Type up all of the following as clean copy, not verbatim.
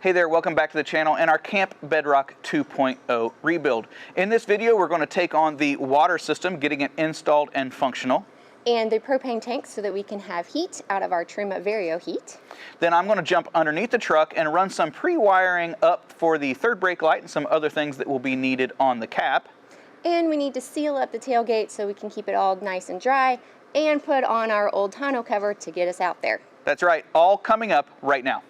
Hey there, welcome back to the channel and our Camp Bedrock 2.0 rebuild. In this video, we're going to take on the water system, getting it installed and functional. And the propane tank so that we can have heat out of our Truma Vario heat. Then I'm going to jump underneath the truck and run some pre-wiring up for the third brake light and some other things that will be needed on the cap. And we need to seal up the tailgate so we can keep it all nice and dry and put on our old tonneau cover to get us out there. That's right, all coming up right now.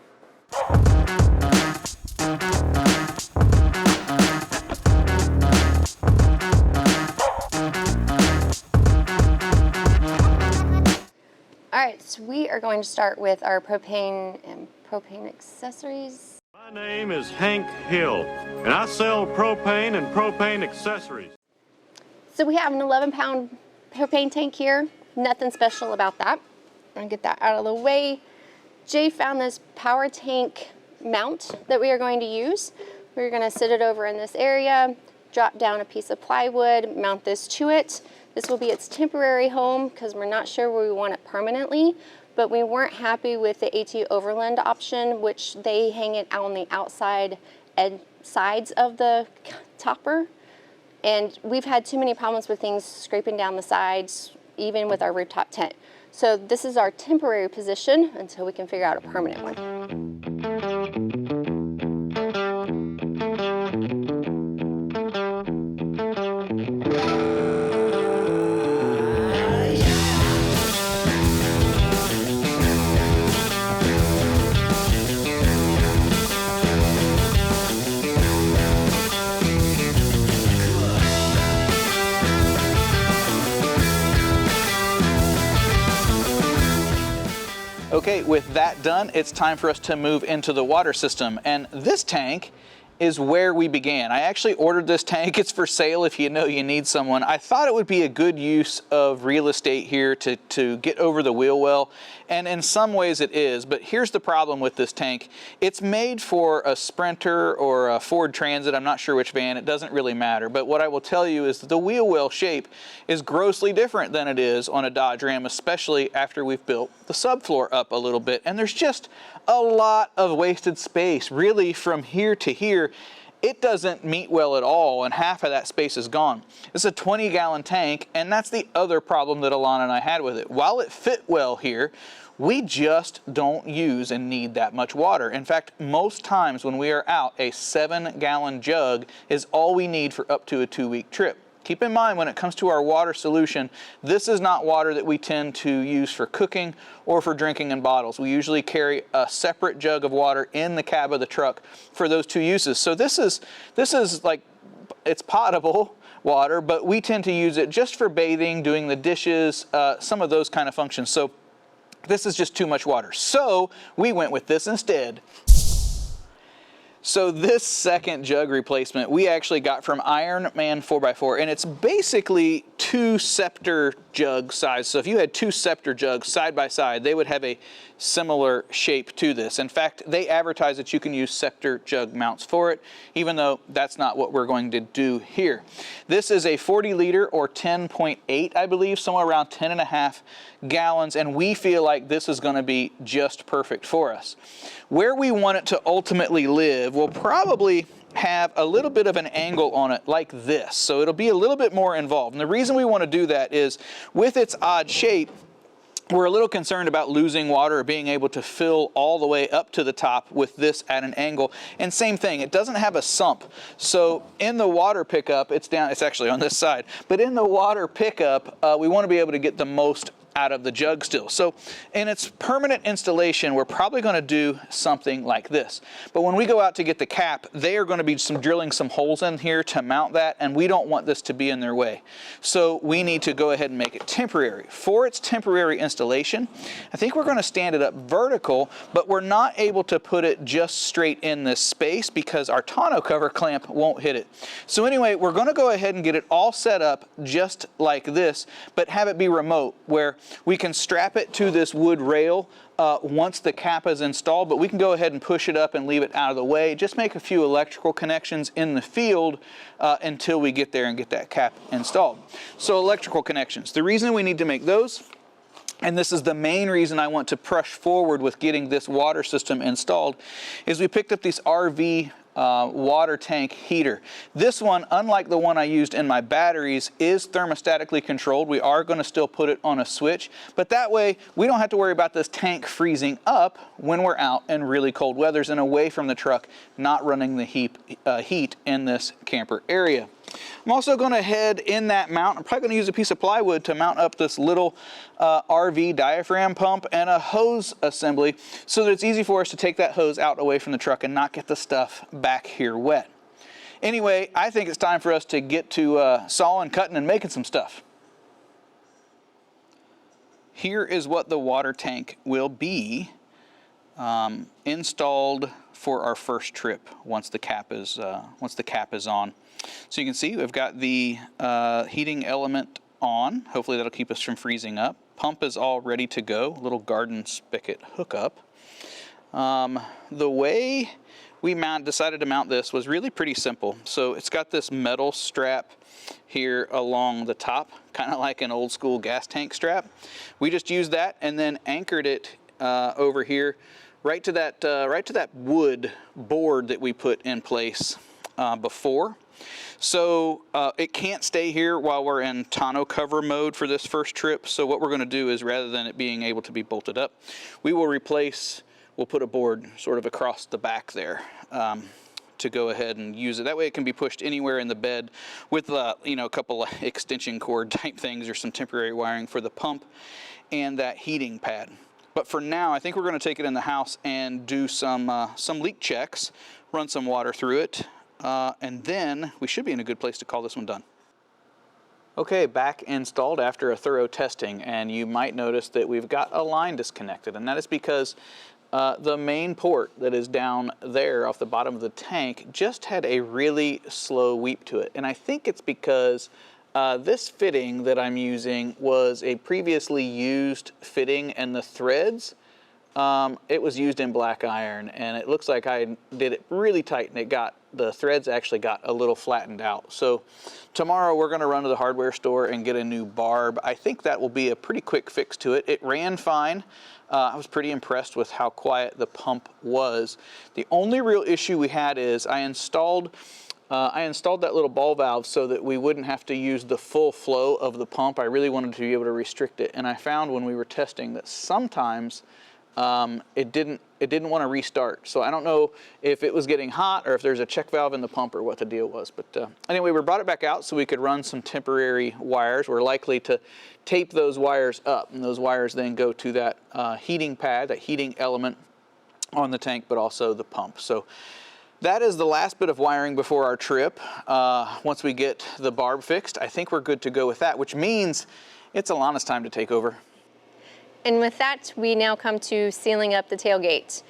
Alright, so we are going to start with our propane and propane accessories. My name is Hank Hill, and I sell propane and propane accessories. So we have an 11-pound propane tank here. Nothing special about that. I'm going to get that out of the way. Jay found this power tank mount that we are going to use. We're going to sit it over in this area, drop down a piece of plywood, mount this to it. This will be its temporary home because we're not sure where we want it permanently, but we weren't happy with the AT Overland option, which they hang it out on the outside and sides of the topper. And we've had too many problems with things scraping down the sides, even with our rooftop tent. So this is our temporary position until we can figure out a permanent one. Okay, with that done, it's time for us to move into the water system. And this tank is where we began. I actually ordered this tank. It's for sale if you know you need someone. I thought it would be a good use of real estate here to get over the wheel well. And in some ways it is, but here's the problem with this tank. It's made for a Sprinter or a Ford Transit. I'm not sure which van, it doesn't really matter. But what I will tell you is that the wheel well shape is grossly different than it is on a Dodge Ram, especially after we've built the subfloor up a little bit. And there's just a lot of wasted space, really from here to here. It doesn't meet well at all, and half of that space is gone. It's a 20-gallon tank, and that's the other problem that Alana and I had with it. While it fit well here, we just don't use and need that much water. In fact, most times when we are out, a 7-gallon jug is all we need for up to a 2-week trip. Keep in mind, when it comes to our water solution, this is not water that we tend to use for cooking or for drinking in bottles. We usually carry a separate jug of water in the cab of the truck for those two uses. So this is like, it's potable water, but we tend to use it just for bathing, doing the dishes, some of those kind of functions. So this is just too much water. So we went with this instead. So this second jug replacement we actually got from Iron Man 4x4, and it's basically 2 Scepter jug size. So if you had 2 Scepter jugs side by side, they would have a similar shape to this. In fact, they advertise that you can use Scepter jug mounts for it, even though that's not what we're going to do here. This is a 40 liter or 10.8, I believe, somewhere around 10.5 gallons, and we feel like this is going to be just perfect for us. Where we want it to ultimately live will probably have a little bit of an angle on it like this, so it'll be a little bit more involved. And the reason we want to do that is with its odd shape, we're a little concerned about losing water or being able to fill all the way up to the top with this at an angle. And same thing, it doesn't have a sump. So in the water pickup, it's actually on this side, but in the water pickup, we want to be able to get the most out of the jug still. So in its permanent installation, we're probably going to do something like this. But when we go out to get the cap, they are going to be drilling some holes in here to mount that, and we don't want this to be in their way. So we need to go ahead and make it temporary. For its temporary installation, I think we're going to stand it up vertical, but we're not able to put it just straight in this space because our tonneau cover clamp won't hit it. So anyway, we're going to go ahead and get it all set up just like this, but have it be remote, where we can strap it to this wood rail once the cap is installed, but we can go ahead and push it up and leave it out of the way. Just make a few electrical connections in the field until we get there and get that cap installed. So electrical connections. The reason we need to make those and this is the main reason I want to push forward with getting this water system installed, is we picked up these RV water tank heater. This one, unlike the one I used in my batteries, is thermostatically controlled. We are going to still put it on a switch, but that way we don't have to worry about this tank freezing up when we're out in really cold weathers and away from the truck, not running the heat in this camper area. I'm also going to head in that mount. I'm probably going to use a piece of plywood to mount up this little RV diaphragm pump and a hose assembly so that it's easy for us to take that hose out away from the truck and not get the stuff back here wet. Anyway, I think it's time for us to get to sawing, cutting, and making some stuff. Here is what the water tank will be installed for our first trip once the cap is on. So you can see we've got the heating element on. Hopefully that'll keep us from freezing up. Pump is all ready to go. Little garden spigot hookup. The way we decided to mount this was really pretty simple. So it's got this metal strap here along the top, kind of like an old school gas tank strap. We just used that and then anchored it over here right to that wood board that we put in place before. So it can't stay here while we're in tonneau cover mode for this first trip. So what we're going to do is, rather than it being able to be bolted up, we'll put a board sort of across the back there to go ahead and use it. That way it can be pushed anywhere in the bed with a couple of extension cord type things or some temporary wiring for the pump and that heating pad. But for now, I think we're going to take it in the house and do some leak checks, run some water through it, and then we should be in a good place to call this one done. Okay, back installed after a thorough testing, and you might notice that we've got a line disconnected, and that is because the main port that is down there off the bottom of the tank just had a really slow weep to it. And I think it's because this fitting that I'm using was a previously used fitting, and the threads, it was used in black iron, and it looks like I did it really tight, and the threads actually got a little flattened out. So tomorrow we're going to run to the hardware store and get a new barb. I think that will be a pretty quick fix to it. It ran fine. I was pretty impressed with how quiet the pump was. The only real issue we had is I installed that little ball valve so that we wouldn't have to use the full flow of the pump. I really wanted to be able to restrict it, and I found when we were testing that sometimes it didn't want to restart. So I don't know if it was getting hot or if there's a check valve in the pump or what the deal was. But anyway, we brought it back out so we could run some temporary wires. We're likely to tape those wires up, and those wires then go to that heating pad, that heating element on the tank, but also the pump. So that is the last bit of wiring before our trip. Once we get the barb fixed, I think we're good to go with that, which means it's Alana's time to take over. And with that, we now come to sealing up the tailgate.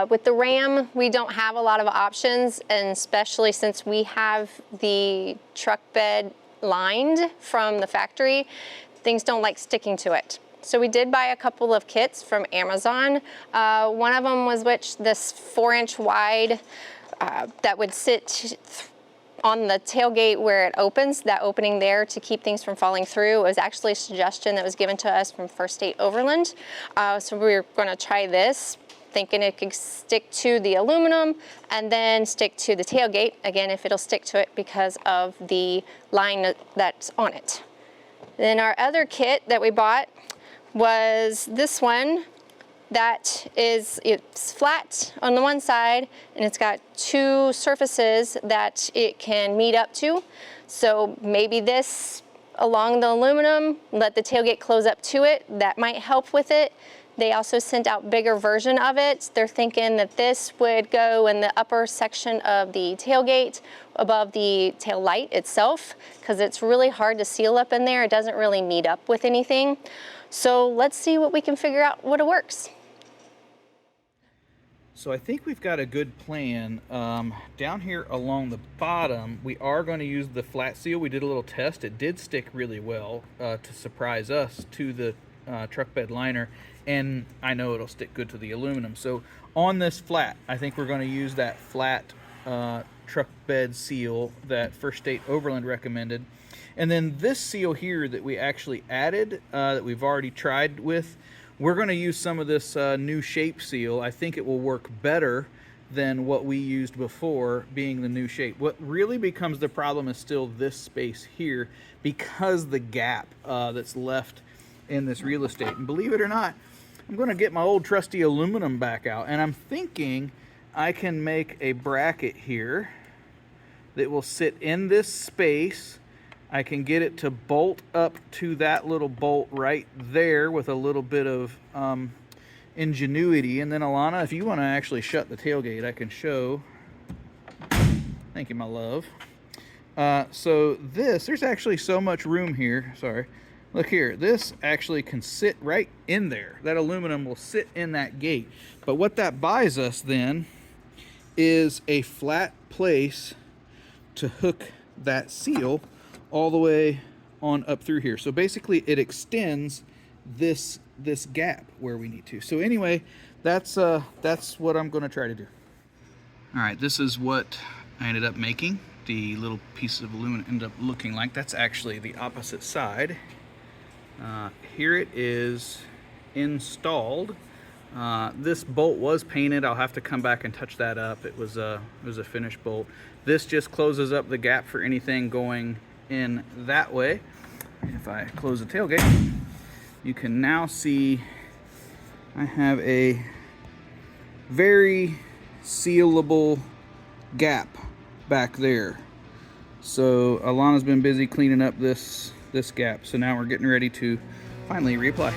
With the Ram, we don't have a lot of options, and especially since we have the truck bed lined from the factory, things don't like sticking to it. So we did buy a couple of kits from Amazon. One of them was this 4-inch wide that would sit on the tailgate where it opens, that opening there to keep things from falling through. It was actually a suggestion that was given to us from AT Overland. So we were going to try this, thinking it could stick to the aluminum and then stick to the tailgate, again, if it'll stick to it because of the line that's on it. Then our other kit that we bought was this one it's flat on the one side, and it's got 2 surfaces that it can meet up to. So maybe this along the aluminum, let the tailgate close up to it. That might help with it. They also sent out bigger version of it. They're thinking that this would go in the upper section of the tailgate above the tail light itself, because it's really hard to seal up in there. It doesn't really meet up with anything. So let's see what we can figure out what it works. So I think we've got a good plan. Down here along the bottom, we are going to use the flat seal. We did a little test. It did stick really well to surprise us to the truck bed liner, and I know it'll stick good to the aluminum. So on this flat, I think we're going to use that flat truck bed seal that AT Overland recommended. And then this seal here that we actually added, that we've already tried with, we're going to use some of this new shape seal. I think it will work better than what we used before, being the new shape. What really becomes the problem is still this space here, because the gap that's left in this real estate. And believe it or not, I'm going to get my old trusty aluminum back out, and I'm thinking I can make a bracket here that will sit in this space. I can get it to bolt up to that little bolt right there with a little bit of ingenuity. And then Alana, if you want to actually shut the tailgate, I can show. Thank you, my love. So there's actually so much room here. Sorry. Look here, this actually can sit right in there. That aluminum will sit in that gate. But what that buys us then is a flat place to hook that seal all the way on up through here. So basically it extends this gap where we need to. So anyway, that's what I'm going to try to do. All right, this is what I ended up making. The little piece of aluminum ended up looking like. That's actually the opposite side. Here it is installed. This bolt was painted. I'll have to come back and touch that up. It was a finished bolt. This just closes up the gap for anything going in that way. If I close the tailgate, you can now see I have a very sealable gap back there. So Alana's been busy cleaning up this gap. So now we're getting ready to finally reapply.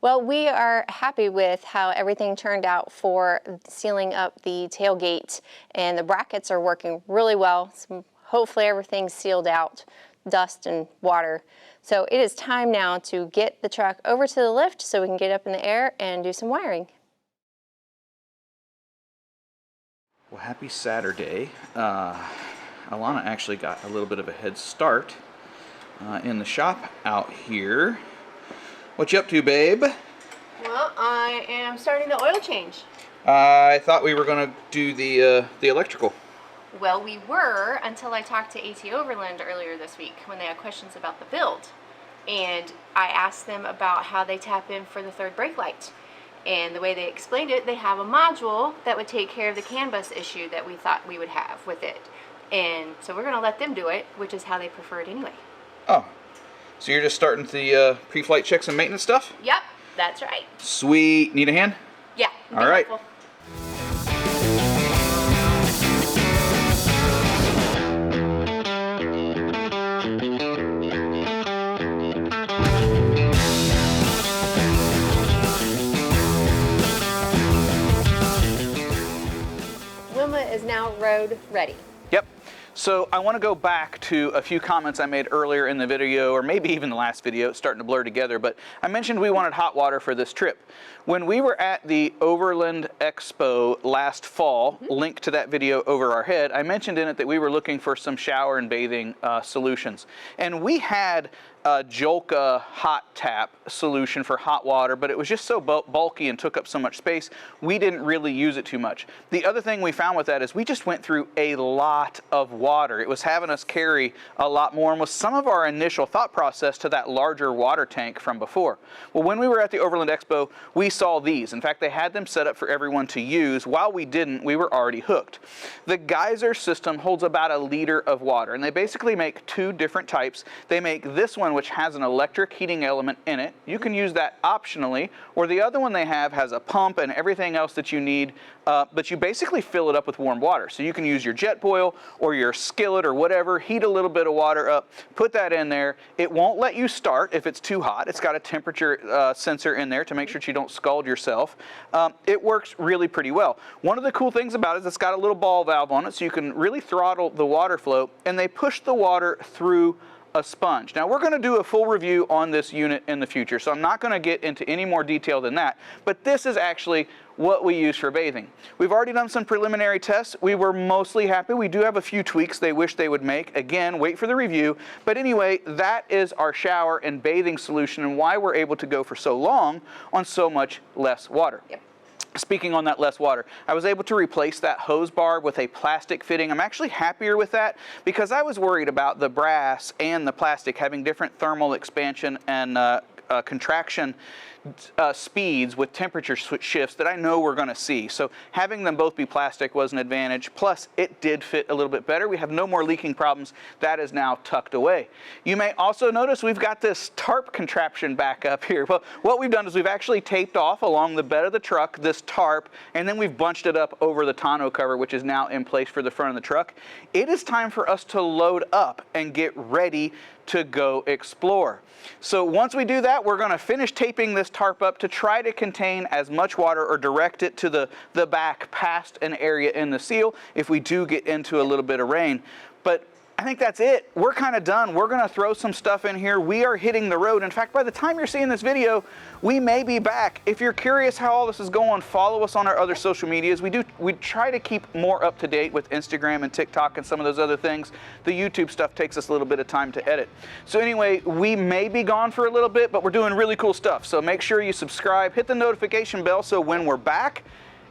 Well, we are happy with how everything turned out for sealing up the tailgate, and the brackets are working really well. So hopefully everything's sealed out, dust and water. So it is time now to get the truck over to the lift so we can get up in the air and do some wiring. Well, happy Saturday. Alana actually got a little bit of a head start in the shop out here. What you up to, babe? Well, I am starting the oil change. I thought we were going to do the electrical. Well, we were until I talked to AT Overland earlier this week when they had questions about the build. And I asked them about how they tap in for the third brake light. And the way they explained it, they have a module that would take care of the CAN bus issue that we thought we would have with it. And so we're going to let them do it, which is how they prefer it anyway. Oh, so you're just starting the pre-flight checks and maintenance stuff? Yep, that's right. Sweet. Need a hand? Yeah. All right. Helpful. Wilma is now road ready. Yep. So I want to go back to a few comments I made earlier in the video, or maybe even the last video. It's starting to blur together, but I mentioned we wanted hot water for this trip. When we were at the Overland Expo last fall, link to that video over our head, I mentioned in it that we were looking for some shower and bathing solutions. And we had a Jolka hot tap solution for hot water, but it was just so bulky and took up so much space, we didn't really use it too much. The other thing we found with that is we just went through a lot of water. It was having us carry a lot more, and was some of our initial thought process to that larger water tank from before. Well, when we were at the Overland Expo, we saw these. In fact, they had them set up for everyone to use. While we didn't, we were already hooked. The geyser system holds about 1 liter of water, and they basically make 2 different types. They make this one, which has an electric heating element in it. You can use that optionally, or the other one they have has a pump and everything else that you need, but you basically fill it up with warm water. So you can use your jet boil or your skillet or whatever, heat a little bit of water up, put that in there. It won't let you start if it's too hot. It's got a temperature sensor in there to make sure that you don't scald yourself. It works really pretty well. One of the cool things about it is it's got a little ball valve on it, so you can really throttle the water flow, and they push the water through a sponge. Now we're going to do a full review on this unit in the future, so I'm not going to get into any more detail than that, but this is actually what we use for bathing. We've already done some preliminary tests. We were mostly happy. We do have a few tweaks they wish they would make. Again, wait for the review. But anyway, that is our shower and bathing solution and why we're able to go for so long on so much less water. Yep. Speaking on that less water, I was able to replace that hose bar with a plastic fitting. I'm actually happier with that because I was worried about the brass and the plastic having different thermal expansion and contraction speeds with temperature shifts that I know we're going to see. So having them both be plastic was an advantage. Plus, it did fit a little bit better. We have no more leaking problems. That is now tucked away. You may also notice we've got this tarp contraption back up here. Well, what we've done is we've actually taped off along the bed of the truck this tarp, and then we've bunched it up over the tonneau cover, which is now in place for the front of the truck. It is time for us to load up and get ready to go explore. So once we do that, we're going to finish taping this tarp up to try to contain as much water or direct it to the back past an area in the seal if we do get into a little bit of rain. But I think that's it. We're kind of done. We're going to throw some stuff in here. We are hitting the road. In fact, by the time you're seeing this video, we may be back. If you're curious how all this is going, follow us on our other social medias. We try to keep more up to date with Instagram and TikTok and some of those other things. The YouTube stuff takes us a little bit of time to edit. So anyway, we may be gone for a little bit, but we're doing really cool stuff. So make sure you subscribe, hit the notification bell so when we're back,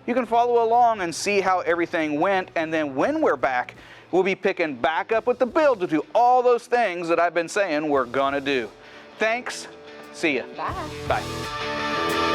you can follow along and see how everything went. And then when we're back, we'll be picking back up with the build to do all those things that I've been saying we're gonna do. Thanks. See ya. Bye. Bye.